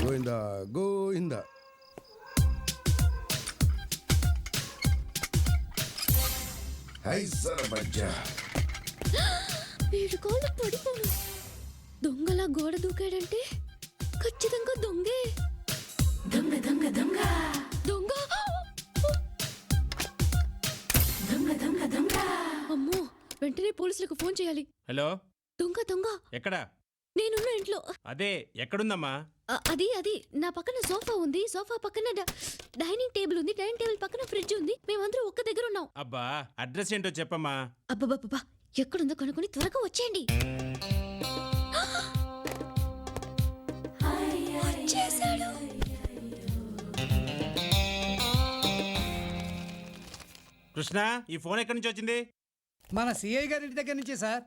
గోయిందా గోయిందా. High సరబజ్జా. వీడు కాళ్ళు పడిపోను. దొంగలా గోడ దూకాడంటే ఖచ్చితంగా దొంగే. దొంగ దొంగ దొంగ దొంగ దొంగ దొంగ దొంగ. అమ్మో, వెంటనే పోలీసులకు ఫోన్ చేయాలి. హలో, దొంగ దొంగ ఎక్కడ? నేనున్న ఇంట్లో. అదే ఎక్కడుందమ్మా? అది అది నా పక్కన సోఫా ఉంది, సోఫా పక్కన డైనింగ్ టేబుల్ ఉంది, డైనింగ్ టేబుల్ పక్కన ఫ్రిడ్జ్ ఉంది. మేమందరం ఒక్క దగ్గర ఉన్నాం. అబ్బా, అడ్రస్ ఏంటో చెప్పమ్మా. అబ్బబ్బబ్బా, ఎక్కడుందో కనుక్కొని త్వరగా వచ్చేయండి. వచ్చేసాడు. కృష్ణ, ఈ ఫోన్ ఎక్కడి నుంచి వచ్చింది? మన సిఐ గారి ఇంటి దగ్గర నుంచి సార్.